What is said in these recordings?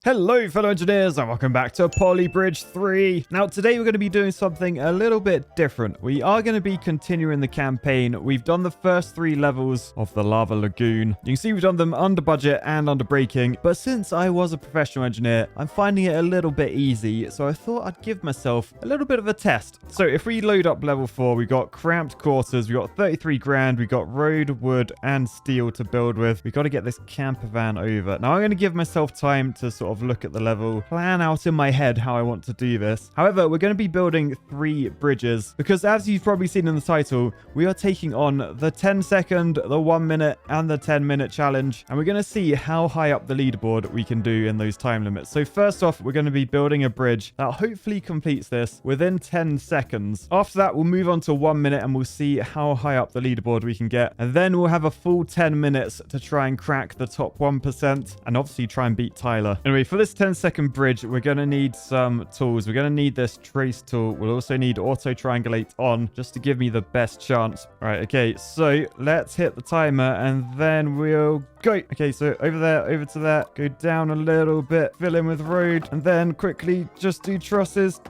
Hello fellow engineers and welcome back to Poly Bridge 3. Now today we're going to be doing something a little bit different. We are going to be continuing the campaign. We've done the first 3 levels of the lava lagoon. You can see we've done them under budget and under braking, but since I was a professional engineer, I'm finding it a little bit easy, so I thought I'd give myself a little bit of a test. So if we load up level 4, we got cramped quarters, we got 33 grand, we got road, wood and steel to build with. We got to get this camper van over. Now I'm going to give myself time to sort of look at the level, plan out in my head how I want to do this. However, we're going to be building 3 bridges because, as you've probably seen in the title, we are taking on the 10-second, the 1-minute and the 10-minute challenge, and we're going to see how high up the leaderboard we can do in those time limits. So first off, we're going to be building a bridge that hopefully completes this within 10 seconds. After that, we'll move on to 1 minute and we'll see how high up the leaderboard we can get, and then we'll have a full 10 minutes to try and crack the top 1% and obviously try and beat Tyler. Anyway, for this 10-second bridge, we're going to need some tools. We're going to need this trace tool. We'll also need auto triangulate on just to give me the best chance. All right, okay, so let's hit the timer and then we'll go. Okay, so over there, over to there, go down a little bit, fill in with road, and then quickly just do trusses.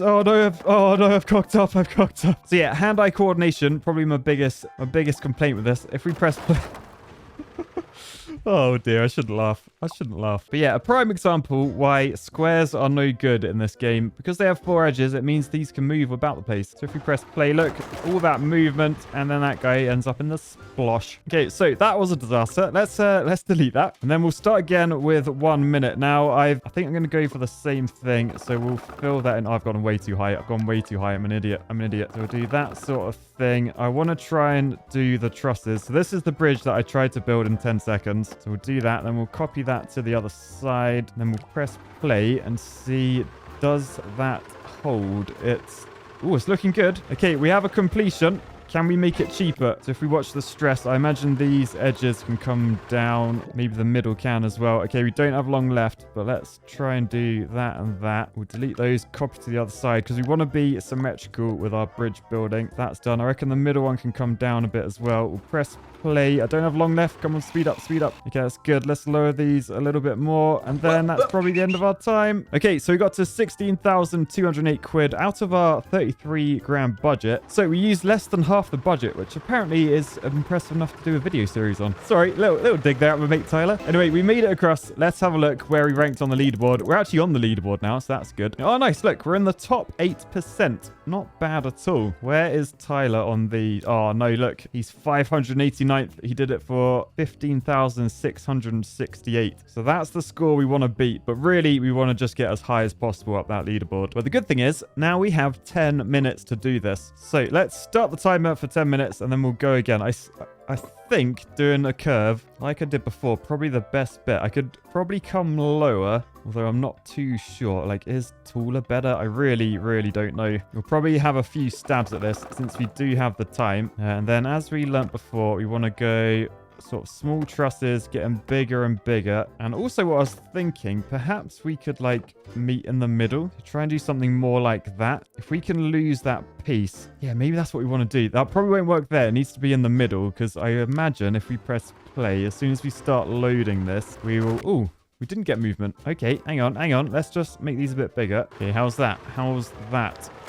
Oh no, I've cocked up. So yeah, hand-eye coordination, probably my biggest complaint with this. If we press play. Oh dear, I shouldn't laugh. But yeah, a prime example why squares are no good in this game. Because they have 4 edges, it means these can move about the place. So if we press play, look, all that movement, and then that guy ends up in the splosh. Okay, so that was a disaster. Let's delete that. And then we'll start again with 1 minute. Now, I think I'm going to go for the same thing. So we'll fill that in. Oh, I've gone way too high. I'm an idiot. So we'll do that sort of thing. I want to try and do the trusses. So this is the bridge that I tried to build in 10 seconds. So we'll do that, then we'll copy that to the other side, then we'll press play and see, does that hold? It's looking good. Okay, we have a completion. Can we make it cheaper? So if we watch the stress, I imagine these edges can come down. Maybe the middle can as well. Okay, we don't have long left, but let's try and do that and that. We'll delete those, copy to the other side, because we want to be symmetrical with our bridge building. That's done. I reckon the middle one can come down a bit as well. We'll press play. I don't have long left. Come on, speed up. Okay, that's good. Let's lower these a little bit more, and then that's probably the end of our time. Okay, so we got to 16,208 quid out of our 33 grand budget. So we used less than half the budget, which apparently is impressive enough to do a video series on. Sorry, little dig there at my mate Tyler. Anyway, we made it across. Let's have a look where we ranked on the leaderboard. We're actually on the leaderboard now, so that's good. Oh, nice. Look, we're in the top 8%. Not bad at all. Where is Tyler on the... Oh, no, look. He's 589th. He did it for 15,668. So that's the score we want to beat. But really, we want to just get as high as possible up that leaderboard. But the good thing is, now we have 10 minutes to do this. So let's start the timer for 10 minutes and then we'll go again. I think doing a curve like I did before, probably the best bit. I could probably come lower, although I'm not too sure. Like, is taller better? I really don't know. We'll probably have a few stabs at this since we do have the time. And then as we learnt before, we want to go sort of small trusses, getting bigger and bigger. And also what I was thinking, perhaps we could like meet in the middle, try and do something more like that. If we can lose that piece, yeah, maybe that's what we want to do. That probably won't work there. It needs to be in the middle, because I imagine if we press play, as soon as we start loading this, we will... Oh, we didn't get movement. Okay, hang on. Let's just make these a bit bigger. Okay, how's that?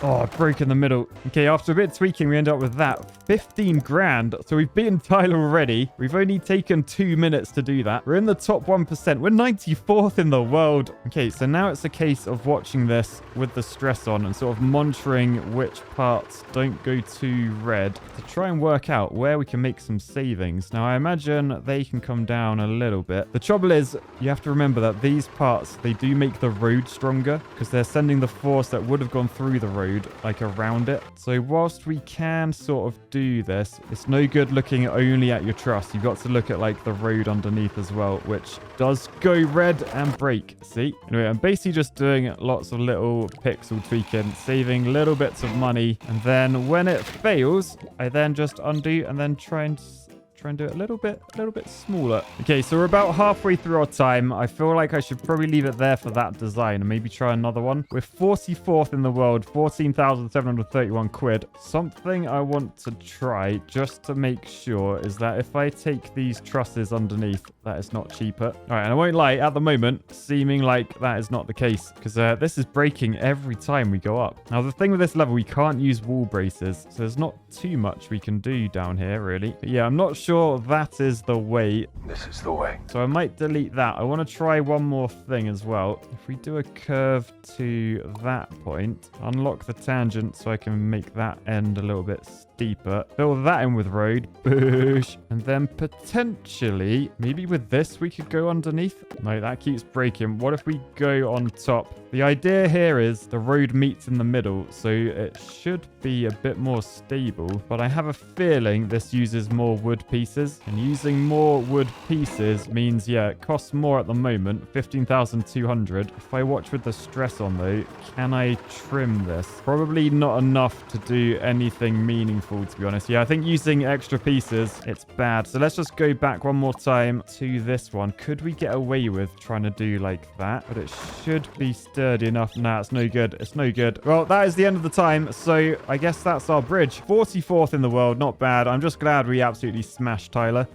Oh, it broke in the middle. Okay, after a bit of tweaking, we end up with that. 15 grand. So we've beaten Tyler already. We've only taken 2 minutes to do that. We're in the top 1%. We're 94th in the world. Okay, so now it's a case of watching this with the stress on and sort of monitoring which parts don't go too red to try and work out where we can make some savings. Now, I imagine they can come down a little bit. The trouble is, you have to remember that these parts, they do make the road stronger because they're sending the force that would have gone through the road like around it. So whilst we can sort of do this, it's no good looking only at your truss. You've got to look at like the road underneath as well, which does go red and break. See? Anyway, I'm basically just doing lots of little pixel tweaking, saving little bits of money, and then when it fails, I then just undo and then try and try and do it a little bit smaller. Okay, so we're about halfway through our time. I feel like I should probably leave it there for that design and maybe try another one. We're 44th in the world, 14,731 quid. Something I want to try just to make sure is that if I take these trusses underneath, that is not cheaper. All right, and I won't lie, at the moment, seeming like that is not the case because this is breaking every time we go up. Now, the thing with this level, we can't use wall braces, so there's not too much we can do down here, really. But yeah, I'm not sure that is the way. This is the way. So I might delete that. I want to try one more thing as well. If we do a curve to that point, unlock the tangent so I can make that end a little bit steeper. Fill that in with road. Boosh. And then potentially, maybe with this, we could go underneath. No, that keeps breaking. What if we go on top? The idea here is the road meets in the middle, so it should be a bit more stable. But I have a feeling this uses more wood pieces. And using more wood pieces means, yeah, it costs more at the moment, 15,200. If I watch with the stress on, though, can I trim this? Probably not enough to do anything meaningful, to be honest. Yeah, I think using extra pieces, it's bad. So let's just go back one more time to this one. Could we get away with trying to do like that? But it should be sturdy enough. Nah, it's no good. It's no good. Well, that is the end of the time. So I guess that's our bridge. 44th in the world. Not bad. I'm just glad we absolutely smashed Tyler.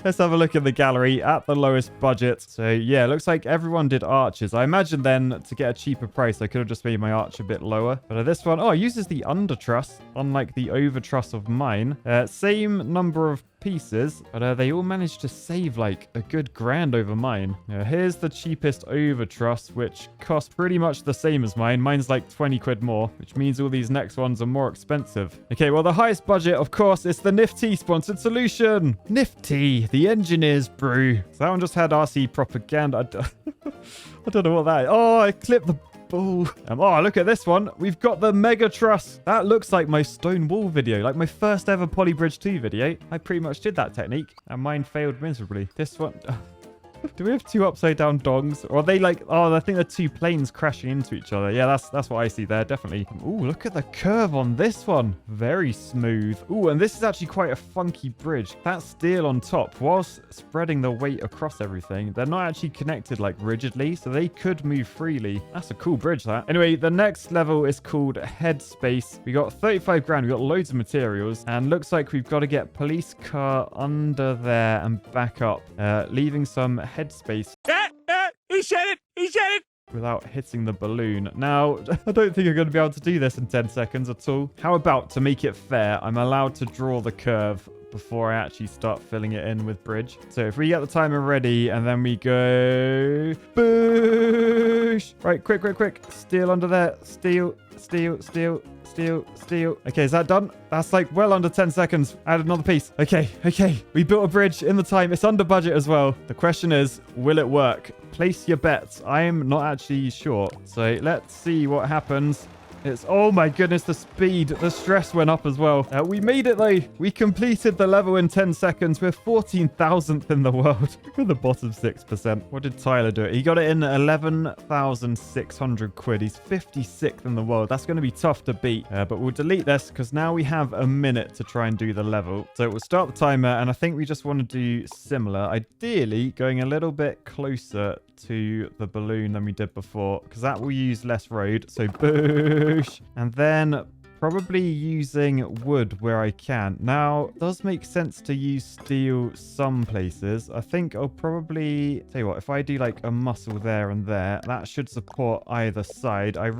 Let's have a look at the gallery at the lowest budget. So yeah, it looks like everyone did arches. I imagine then to get a cheaper price, I could have just made my arch a bit lower. But this one, oh, it uses the under truss, unlike the over truss of mine. Same number of pieces, but they all managed to save like a good grand over mine. Here's the cheapest over truss, which costs pretty much the same as mine. Mine's like 20 quid more, which means all these next ones are more expensive. Okay, well, the highest budget, of course, is the Nifty sponsored solution. Nifty, the engineer's brew. So that one just had RC propaganda. I don't know what that is. Oh, I clipped the ball. Oh, look at this one. We've got the Mega Truss. That looks like my stone wall video, like my first ever Polybridge 2 video. I pretty much did that technique, and mine failed miserably. This one... Do we have two upside down dongs? Or are they like... Oh, I think they're two planes crashing into each other. Yeah, that's what I see there, definitely. Ooh, look at the curve on this one. Very smooth. Ooh, and this is actually quite a funky bridge. That steel on top, whilst spreading the weight across everything, they're not actually connected like rigidly, so they could move freely. That's a cool bridge, that. Anyway, the next level is called Headspace. We got 35 grand. We got loads of materials, and looks like we've got to get police car under there and back up, leaving some headspace. He said it! He said it! Without hitting the balloon. Now, I don't think I'm going to be able to do this in 10 seconds at all. How about, to make it fair, I'm allowed to draw the curve before I actually start filling it in with bridge. So if we get the timer ready and then we go... Boosh! Right, quick. Steel under there. Steel. Okay, is that done? That's like well under 10 seconds. Add another piece. Okay. We built a bridge in the time. It's under budget as well. The question is, will it work? Place your bets. I am not actually sure. So let's see what happens. It's, oh my goodness, the speed, the stress went up as well. We made it though. We completed the level in 10 seconds. We're 14,000th in the world. We're the bottom 6%. What did Tyler do? He got it in 11,600 quid. He's 56th in the world. That's going to be tough to beat. But we'll delete this because now we have a minute to try and do the level. So we'll start the timer, and I think we just want to do similar. Ideally, going a little bit closer to the balloon than we did before, because that will use less road. So boosh. And then probably using wood where I can. Now, it does make sense to use steel some places. I think I'll probably... Tell you what, if I do like a muscle there and there, that should support either side. I've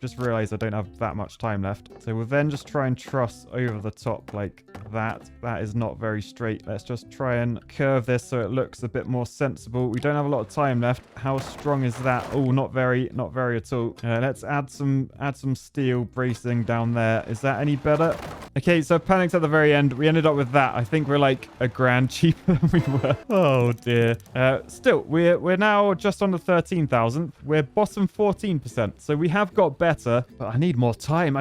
just realized I don't have that much time left. So we'll then just try and truss over the top like that. That is not very straight. Let's just try and curve this so it looks a bit more sensible. We don't have a lot of time left. How strong is that? Oh, not very at all. Let's add some steel bracing down there. Is that any better? Okay, so I panicked at the very end. We ended up with that. I think we're like a grand cheaper than we were. Oh dear. Still, we're now just under 13,000. We're bottom 14%. So we have got better, but I need more time.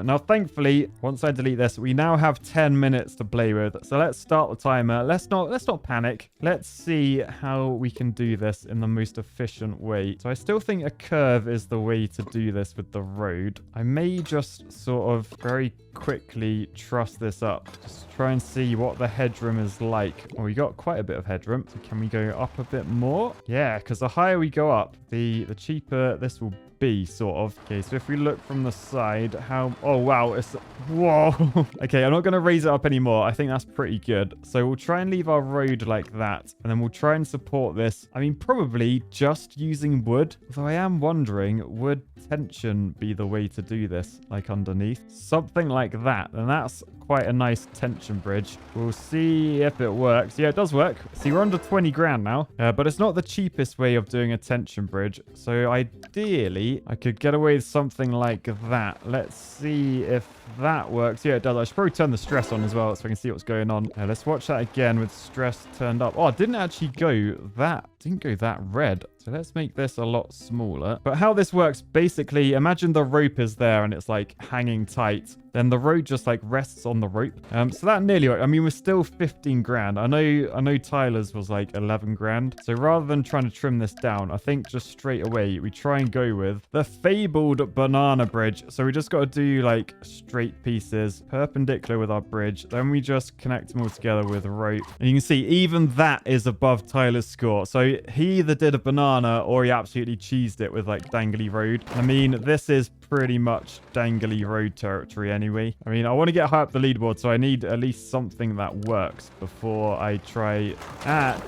Now, thankfully, once I delete this, we now have 10 minutes to play with. So let's start the timer. Let's not panic. Let's see how we can do this in the most efficient way. So I still think a curve is the way to do this with the road. I may just sort of very quickly quickly truss this up. Just try and see what the headroom is like. Oh, we got quite a bit of headroom. So can we go up a bit more? Yeah, because the higher we go up, the cheaper this will be, sort of. Okay, so if we look from the side, how... Oh, wow. It's... Whoa. Okay, I'm not going to raise it up anymore. I think that's pretty good. So we'll try and leave our road like that. And then we'll try and support this. I mean, probably just using wood. Although I am wondering, would tension be the way to do this? Like underneath? Something like that. And that's quite a nice tension bridge. We'll see if it works. Yeah, it does work. See, we're under 20 grand now. But it's not the cheapest way of doing a tension bridge. So ideally, I could get away with something like that. Let's see if that works. Yeah, it does. I should probably turn the stress on as well so I can see what's going on. Let's watch that again with stress turned up. Oh, it didn't actually go that. Didn't go that red. So let's make this a lot smaller. But how this works, basically, imagine the rope is there and it's like hanging tight. Then the road just like rests on the rope. So that nearly worked. I mean, we're still 15 grand. I know Tyler's was like 11 grand. So rather than trying to trim this down, I think just straight away we try and go with the fabled banana bridge. So we just got to do like straight pieces perpendicular with our bridge. Then we just connect them all together with rope. And you can see even that is above Tyler's score. So he either did a banana or he absolutely cheesed it with like dangly road. I mean, this is pretty much dangly road territory anyway. I mean, I want to get high up the leaderboard, so I need at least something that works before I try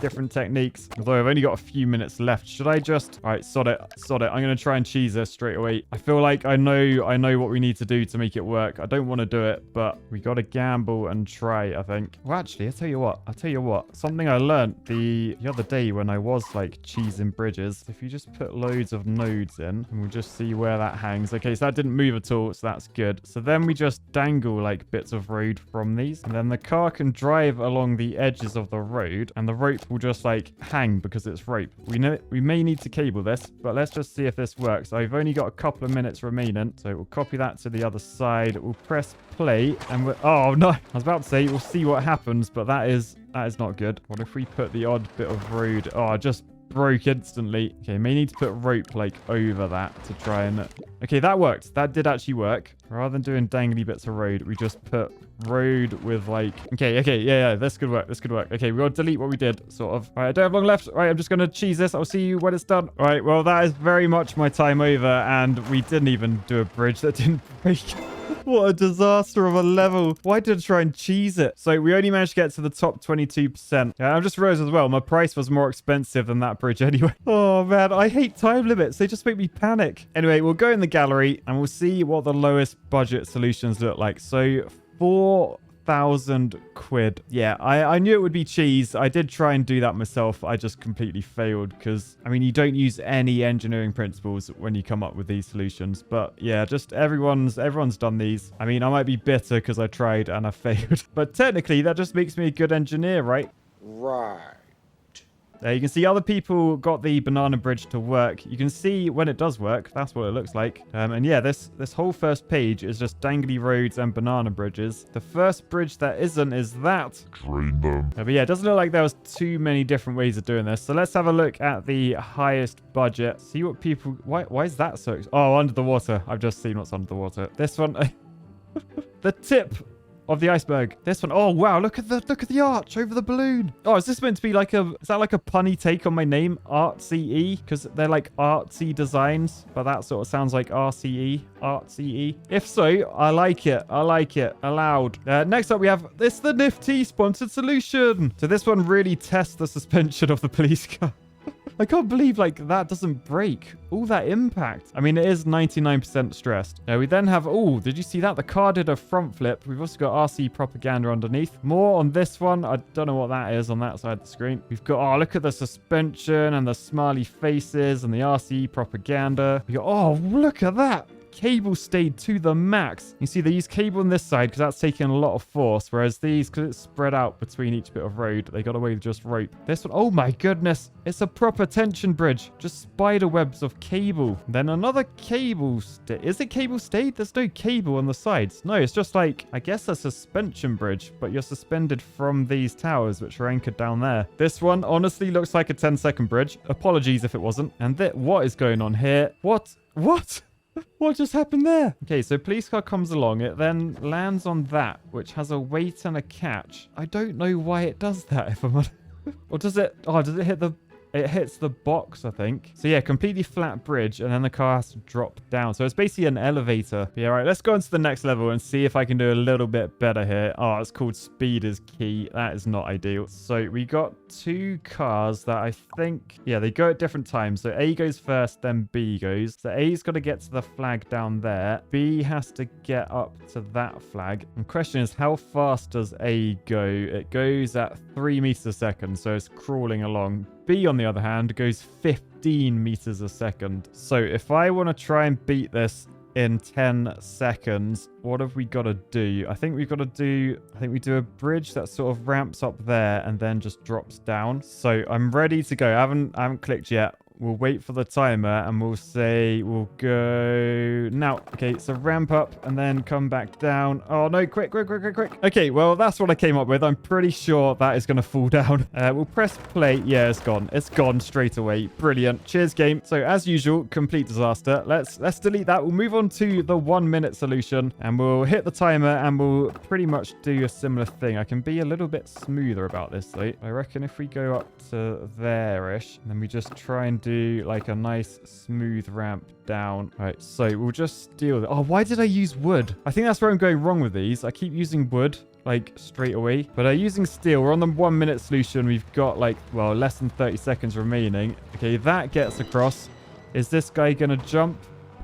different techniques. Although I've only got a few minutes left. Should I just... All right, sod it. I'm going to try and cheese this straight away. I feel like I know what we need to do to make it work. I don't want to do it, but we got to gamble and try, I think. Well, actually, I'll tell you what. Something I learned the other day when I was like cheesing bridges. If you just put loads of nodes in, and we'll just see where that hangs. Okay, so that didn't move at all, so that's good. So then we just dangle like bits of road from these, and then the car can drive along the edges of the road, and the rope will just like hang because it's rope. We may need to cable this, but let's just see if this works. I've only got a couple of minutes remaining, so we'll copy that to the other side. We'll press play, and we're... Oh no, I was about to say we'll see what happens, but that is not good. What if we put the odd bit of road? Oh, I just broke instantly. Okay, may need to put rope like over that to try and... Okay, that worked. That did actually work. Rather than doing dangly bits of road, we just put road with like... Okay, yeah, this could work. Okay, we got to delete what we did, sort of. All right, I don't have long left. All right, I'm just going to cheese this. I'll see you when it's done. All right, well, that is very much my time over, and we didn't even do a bridge that didn't break. What a disaster of a level. Why did I try and cheese it? So we only managed to get to the top 22%. Yeah, I just realized as well, my price was more expensive than that bridge anyway. Oh man, I hate time limits. They just make me panic. Anyway, we'll go in the gallery and we'll see what the lowest budget solutions look like. So 4,000 quid. Yeah, I knew it would be cheese. I did try and do that myself. I just completely failed because, I mean, you don't use any engineering principles when you come up with these solutions. But yeah, just everyone's done these. I mean, I might be bitter because I tried and I failed. But technically, that just makes me a good engineer, right? Right. There you can see other people got the banana bridge to work. You can see when it does work. That's what it looks like. And yeah, this whole first page is just dangly roads and banana bridges. The first bridge that isn't is that. Train them. But yeah, it doesn't look like there was too many different ways of doing this. So let's have a look at the highest budget. See what people... Why is that so... Oh, under the water. I've just seen what's under the water. This one... The tip of the iceberg. This one. Oh wow, look at the arch over the balloon. Oh, is this meant to be like a... Is that like a punny take on my name? Artsy? Because they're like artsy designs, but that sort of sounds like RCE. Artsy. If so, I like it. Allowed. Next up, we have this, the nifty sponsored solution. So this one really tests the suspension of the police car. I can't believe, like, that doesn't break. All that impact. I mean, it is 99% stressed. We then have... Oh, did you see that? The car did a front flip. We've also got RC propaganda underneath. More on this one. I don't know what that is on that side of the screen. We've got... Oh, look at the suspension and the smiley faces and the RC propaganda. We got... Oh, look at that. Cable stayed to the max. You see, they use cable on this side because that's taking a lot of force, whereas these, because it's spread out between each bit of road, they got away with just rope. This one, oh my goodness, it's a proper tension bridge. Just spider webs of cable. Then another cable is it cable stayed? There's no cable on the sides. No, it's just like, I guess a suspension bridge, but you're suspended from these towers, which are anchored down there. This one honestly looks like a 10-second bridge. Apologies if it wasn't. And what is going on here? What? What just happened there? Okay, so police car comes along. It then lands on that, which has a weight and a catch. I don't know why it does that, if I'm honest. Or does it... Oh, does it hit the... It hits the box, I think. So yeah, completely flat bridge, and then the car has to drop down. So it's basically an elevator. Yeah, right. Let's go on to the next level and see if I can do a little bit better here. Oh, it's called speed is key. That is not ideal. So we got 2 cars that I think... Yeah, they go at different times. So A goes first, then B goes. So A's got to get to the flag down there. B has to get up to that flag. And question is, how fast does A go? It goes at 3 meters a second. So it's crawling along. B, on the other hand, goes 15 meters a second. So if I want to try and beat this in 10 seconds, what have we got to do? I think we do a bridge that sort of ramps up there and then just drops down. So I'm ready to go. I haven't clicked yet. We'll wait for the timer and we'll say we'll go now. Okay, so ramp up and then come back down. Oh no, quick. Okay, well, that's what I came up with. I'm pretty sure that is going to fall down. We'll press play. Yeah, it's gone. It's gone straight away. Brilliant. Cheers, game. So as usual, complete disaster. Let's delete that. We'll move on to the 1 minute solution and we'll hit the timer and we'll pretty much do a similar thing. I can be a little bit smoother about this though. I reckon if we go up to there-ish and then we just try and do like a nice smooth ramp down. All right, so we'll just steal. Oh, why did I use wood? I think that's where I'm going wrong with these. I keep using wood like straight away, but using steel. We're on the 1 minute solution. We've got like, well, less than 30 seconds remaining. Okay, that gets across. Is this guy gonna jump?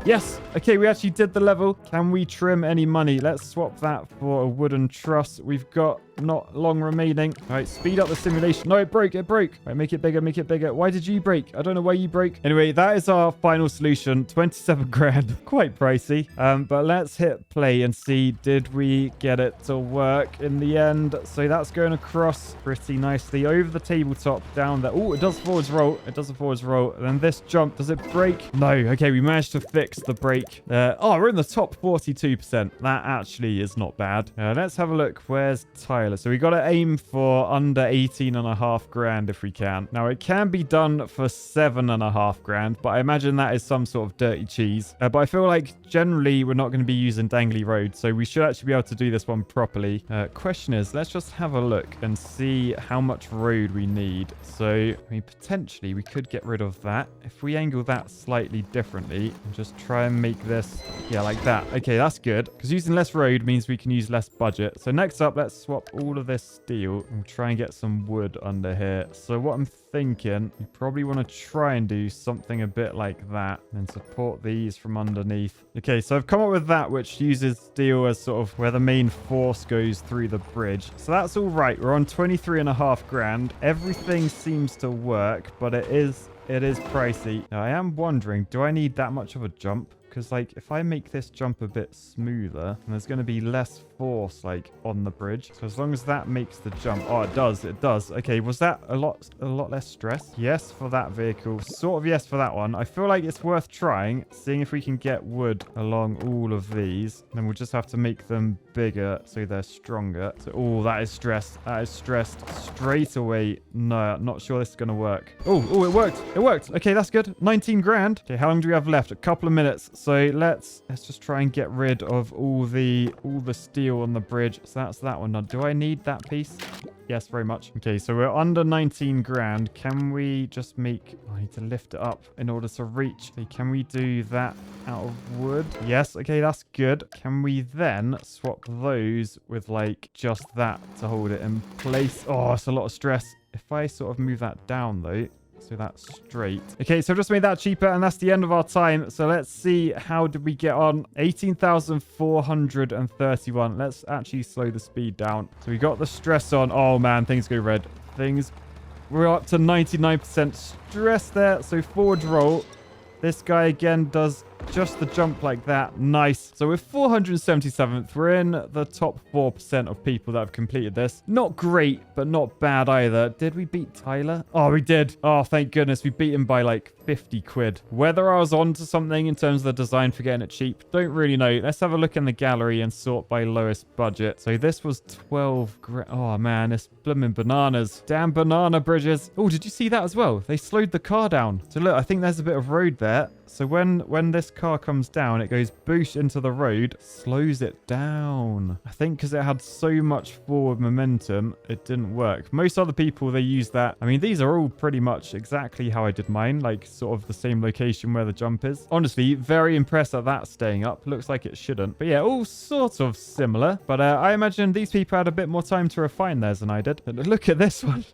Yes. Okay, we actually did the level. Can we trim any money? Let's swap that for a wooden truss. We've got not long remaining. All right, speed up the simulation. No, it broke. All right, make it bigger. Why did you break? I don't know why you broke. Anyway, that is our final solution. 27 grand. Quite pricey. But let's hit play and see, did we get it to work in the end? So that's going across pretty nicely over the tabletop down there. Oh, it does forwards roll. And then this jump, does it break? No. Okay, we managed to fix the break. Oh, we're in the top 42%. That actually is not bad. Let's have a look. Where's Tyler? So we got to aim for under 18.5 grand if we can. Now it can be done for 7.5 grand, but I imagine that is some sort of dirty cheese. But I feel like generally we're not going to be using dangly road, so we should actually be able to do this one properly. Question is, let's just have a look and see how much road we need. So I mean, potentially we could get rid of that if we angle that slightly differently and just try and make this, yeah, like that. Okay, that's good, because using less road means we can use less budget. So next up, let's swap all of this steel and try and get some wood under here. So what I'm thinking, you probably want to try and do something a bit like that and support these from underneath. Okay, so I've come up with that, which uses steel as sort of where the main force goes through the bridge. So that's all right. We're on 23.5 grand. Everything seems to work, but it is pricey. Now, I am wondering, do I need that much of a jump? Because, like, if I make this jump a bit smoother, then there's going to be less force, like, on the bridge. So as long as that makes the jump... Oh, it does. Okay, was that a lot less stress? Yes for that vehicle. Sort of yes for that one. I feel like it's worth trying, seeing if we can get wood along all of these. Then we'll just have to make them bigger so they're stronger. So, oh, that is stressed. Straight away. No, not sure this is going to work. Oh, it worked. Okay, that's good. 19 grand. Okay, how long do we have left? A couple of minutes. So let's just try and get rid of all the steel on the bridge. So that's that one. Now, do I need that piece? Yes, very much. Okay, so we're under 19 grand. Can we just make... Oh, I need to lift it up in order to reach. Okay, can we do that out of wood? Yes, okay, that's good. Can we then swap those with, like, just that to hold it in place? Oh, it's a lot of stress. If I sort of move that down, though... So that's straight. Okay, so I've just made that cheaper, and that's the end of our time. So let's see, how did we get on? 18,431. Let's actually slow the speed down. So we got the stress on. Oh, man, things go red. We're up to 99% stress there. So forward roll. This guy again does just the jump like that. Nice. So we're 477th. We're in the top 4% of people that have completed this. Not great, but not bad either. Did we beat Tyler? Oh, we did. Oh, thank goodness. We beat him by like 50 quid. Whether I was onto something in terms of the design for getting it cheap, don't really know. Let's have a look in the gallery and sort by lowest budget. So this was 12 grand. Oh man, it's blooming bananas. Damn banana bridges. Oh, did you see that as well? They slowed the car down. So look, I think there's a bit of road there. So when this car comes down, it goes boosh into the road, slows it down. I think because it had so much forward momentum, it didn't work. Most other people, they use that. I mean, these are all pretty much exactly how I did mine, like sort of the same location where the jump is. Honestly, very impressed at that staying up. Looks like it shouldn't. But yeah, all sort of similar. But I imagine these people had a bit more time to refine theirs than I did. And look at this one.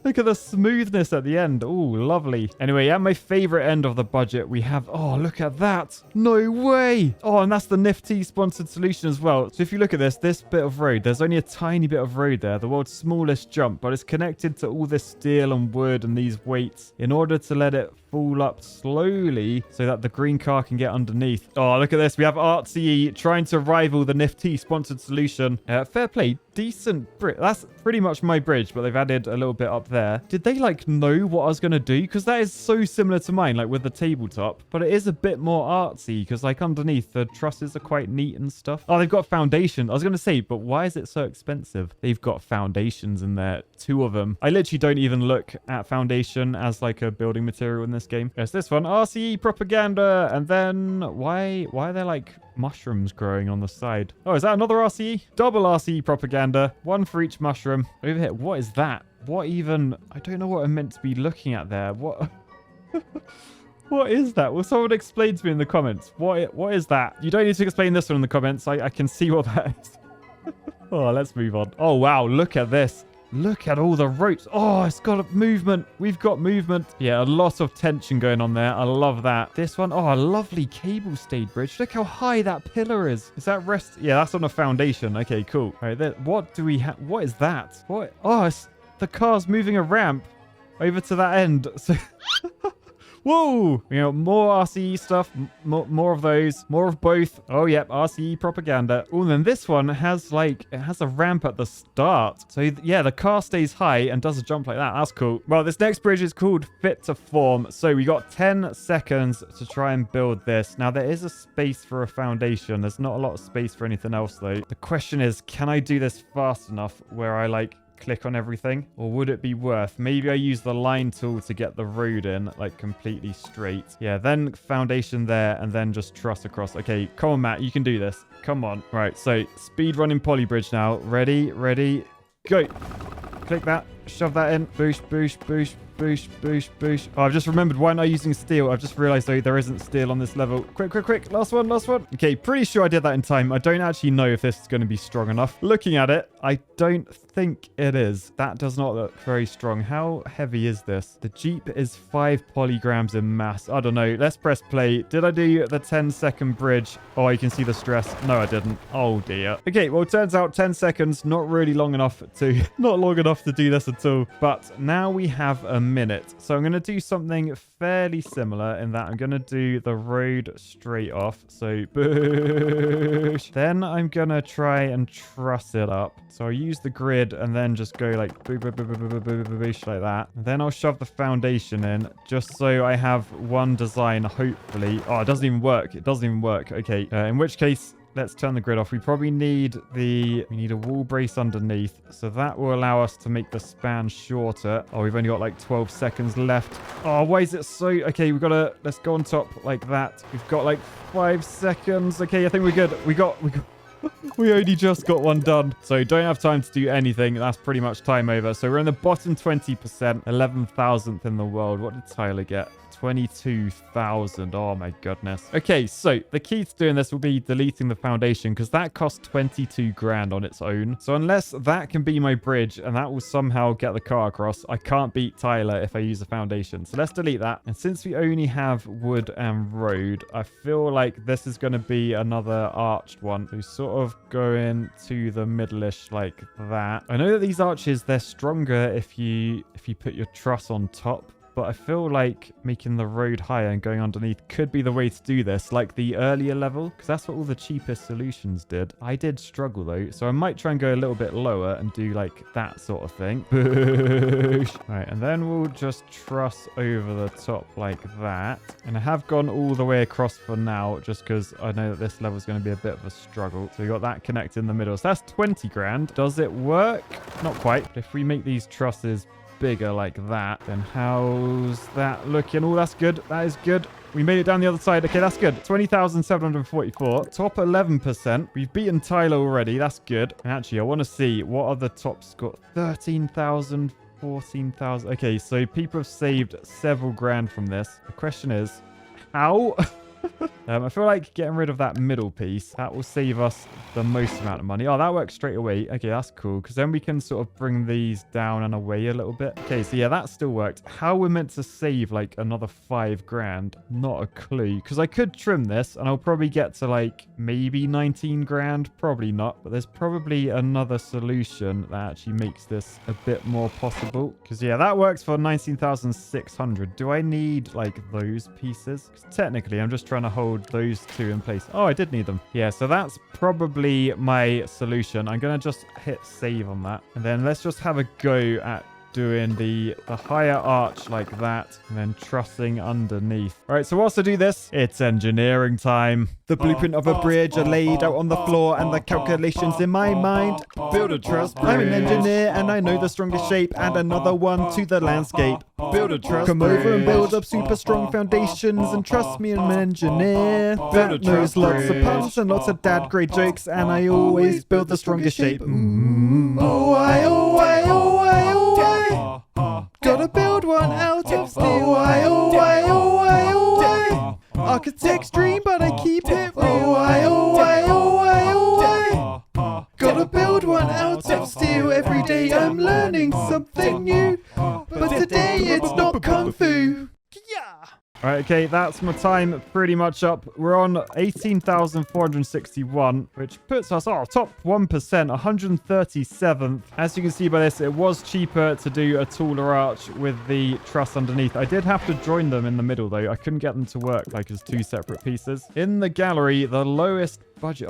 Look at the smoothness at the end. Oh, lovely. Anyway, at my favorite end of the budget, we have... Oh, look at that. No way. Oh, and that's the Nifty sponsored solution as well. So if you look at this bit of road, there's only a tiny bit of road there, the world's smallest jump, but it's connected to all this steel and wood and these weights in order to let it fall up slowly so that the green car can get underneath. Oh, look at this. We have RTE trying to rival the Nifty sponsored solution. Fair play. Decent bridge. That's pretty much my bridge, but they've added a little bit up there. Did they like know what I was going to do? Because that is so similar to mine, like with the tabletop, but it is a bit more artsy because like underneath the trusses are quite neat and stuff. Oh, they've got foundation. I was going to say, but why is it so expensive? They've got foundations in there, 2 of them. I literally don't even look at foundation as like a building material in this game. There's this one, RCE propaganda. And then why are there like mushrooms growing on the side? Oh, is that another RCE? Double RCE propaganda. 1 for each mushroom. Over here, what is that? What even... I don't know what I'm meant to be looking at there. What... What is that? Will someone explain to me in the comments? What is that? You don't need to explain this one in the comments. I can see what that is. Oh, let's move on. Oh, wow. Look at this. Look at all the ropes. Oh, it's got a movement. We've got movement. Yeah, a lot of tension going on there. I love that. This one, oh, a lovely cable stayed bridge. Look how high that pillar is. Is that rest? Yeah, that's on a foundation. Okay, cool. All right, what do we have? What is that? What? Oh, it's the car's moving a ramp over to that end. So... Whoa! You know, more RCE stuff, more of those, more of both. Oh, yep, RCE propaganda. Oh, and then this one has like, it has a ramp at the start. So yeah, the car stays high and does a jump like that. That's cool. Well, this next bridge is called Fit to Form. So we got 10 seconds to try and build this. Now there is a space for a foundation. There's not a lot of space for anything else though. The question is, can I do this fast enough where I like click on everything, or would it be worth maybe I use the line tool to get the road in like completely straight? Yeah, then foundation there and then just truss across. Okay, come on, Matt, you can do this. Come on. Right, so speed running poly bridge now. Ready, go. Click that, shove that in. Boosh, boosh, boosh, boosh, boosh, boosh. Oh, I've just remembered, why am I using steel? I've just realized though there isn't steel on this level. Quick. Last one. Okay, pretty sure I did that in time. I don't actually know if this is going to be strong enough. Looking at it, I don't think it is. That does not look very strong. How heavy is this? The Jeep is 5 polygrams in mass. I don't know. Let's press play. Did I do the 10-second bridge? Oh, you can see the stress. No, I didn't. Oh dear. Okay, well, it turns out 10 seconds, not really long enough to, not long enough to do this at all. But now we have a minute. So I'm going to do something fairly similar in that I'm going to do the road straight off. So boosh. Then I'm going to try and truss it up. So I'll use the grid and then just go like boosh like that. And then I'll shove the foundation in just so I have one design, hopefully. Oh, it doesn't even work. It doesn't even work. Okay, in which case... let's turn the grid off. We probably need we need a wall brace underneath. So that will allow us to make the span shorter. Oh, we've only got like 12 seconds left. Oh, why is it so... okay, let's go on top like that. We've got like 5 seconds. Okay, I think we're good. We only just got one done. So don't have time to do anything. That's pretty much time over. So we're in the bottom 20%, 11,000th in the world. What did Tyler get? 22,000. Oh my goodness. Okay, so the key to doing this will be deleting the foundation because that costs 22 grand on its own. So unless that can be my bridge and that will somehow get the car across, I can't beat Tyler if I use the foundation. So let's delete that. And since we only have wood and road, I feel like this is going to be another arched one. So sort of going to the middle-ish like that. I know that these arches, they're stronger if you put your truss on top. but I feel like making the road higher and going underneath could be the way to do this, like the earlier level, because that's what all the cheapest solutions did. I did struggle though, so I might try and go a little bit lower and do like that sort of thing. Boosh. All right, and then we'll just truss over the top like that. And I have gone all the way across for now, just because I know that this level is going to be a bit of a struggle. So we got that connected in the middle. So that's 20 grand. Does it work? Not quite. But if we make these trusses bigger like that, then how's that looking? Oh, that's good. That is good. We made it down the other side. Okay, that's good. 20,744. Top 11%. We've beaten Tyler already. That's good. And actually, I want to see what are the top score. 13,000, 14,000. Okay, so people have saved several grand from this. The question is, how? I feel like getting rid of that middle piece, that will save us the most amount of money. Oh, that works straight away. Okay, that's cool, because then we can sort of bring these down and away a little bit. Okay, so yeah, that still worked. How we're meant to save like another 5 grand, not a clue, because I could trim this and I'll probably get to like maybe 19 grand, probably not, but there's probably another solution that actually makes this a bit more possible, because yeah, that works for 19,600. Do I need like those pieces? Because technically I'm just trying to hold those two in place. Oh, I did need them. Yeah, so that's probably my solution. I'm going to just hit save on that. And then let's just have a go at doing the higher arch like that and then trussing underneath. All right, so whilst I do this, it's engineering time. The blueprint of a bridge are laid out on the floor and the calculations in my mind. Build a truss bridge. I'm an engineer and I know the strongest shape, and another one to the landscape. Build a truss Come bridge. Over and build up super strong foundations, and trust me, I'm an engineer that knows lots of puns and lots of dad grade jokes, and I always build the strongest shape. Oh, gotta build one out of steel. Architect's dream, but I keep it real. Gotta build one out of steel. Every day I'm learning something new, but today it's not kung fu. Yeah. All right, okay, that's my time pretty much up. We're on 18,461, which puts us, top 1%, 137th. As you can see by this, it was cheaper to do a taller arch with the truss underneath. I did have to join them in the middle, though. I couldn't get them to work like as two separate pieces. In the gallery, the lowest budget,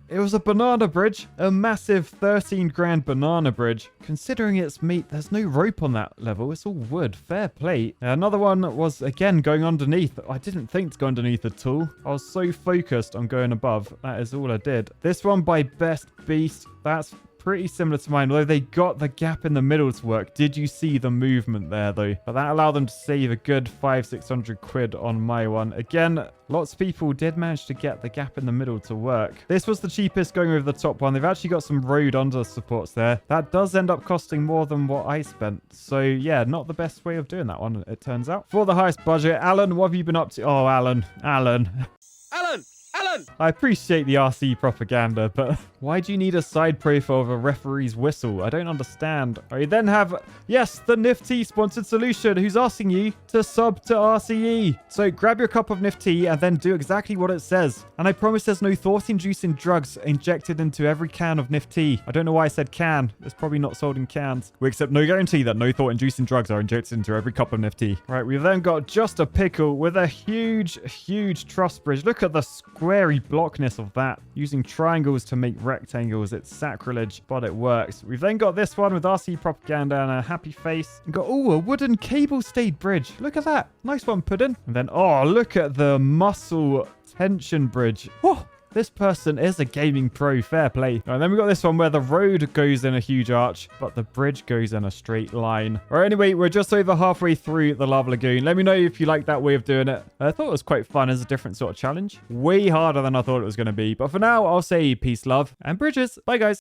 it was a banana bridge, a massive 13 grand banana bridge. Considering it's meat, there's no rope on that level. It's all wood. Fair play. Another one was, again, going underneath. I didn't think to go underneath at all. I was so focused on going above. That is all I did. This one by Best Beast. That's pretty similar to mine, although they got the gap in the middle to work. Did you see the movement there, though? But that allowed them to save a good 500-600 quid on my one. Again, lots of people did manage to get the gap in the middle to work. This was the cheapest going over the top one. They've actually got some road under supports there. That does end up costing more than what I spent. So yeah, not the best way of doing that one, it turns out. For the highest budget, Alan, what have you been up to? Oh, Alan. I appreciate the RC propaganda, but why do you need a side profile of a referee's whistle? I don't understand. I then have, yes, the Nifty sponsored solution, who's asking you to sub to RCE. So grab your cup of Nifty and then do exactly what it says. And I promise there's no thought-inducing drugs injected into every can of Nifty. I don't know why I said can. It's probably not sold in cans. We accept no guarantee that no thought-inducing drugs are injected into every cup of Nifty. Right, we've then got just a pickle with a huge, huge truss bridge. Look at the squarey blockness of that. Using triangles to make rectangles. It's sacrilege, but it works. We've then got this one with RC propaganda and a happy face. We've got, a wooden cable-stayed bridge. Look at that. Nice one, Puddin'. And then, look at the muscle tension bridge. Oh, this person is a gaming pro. Fair play. And then we got this one where the road goes in a huge arch, but the bridge goes in a straight line. All right, anyway, we're just over halfway through the lava lagoon. Let me know if you like that way of doing it. I thought it was quite fun as a different sort of challenge. Way harder than I thought it was going to be. But for now, I'll say peace, love, and bridges. Bye, guys.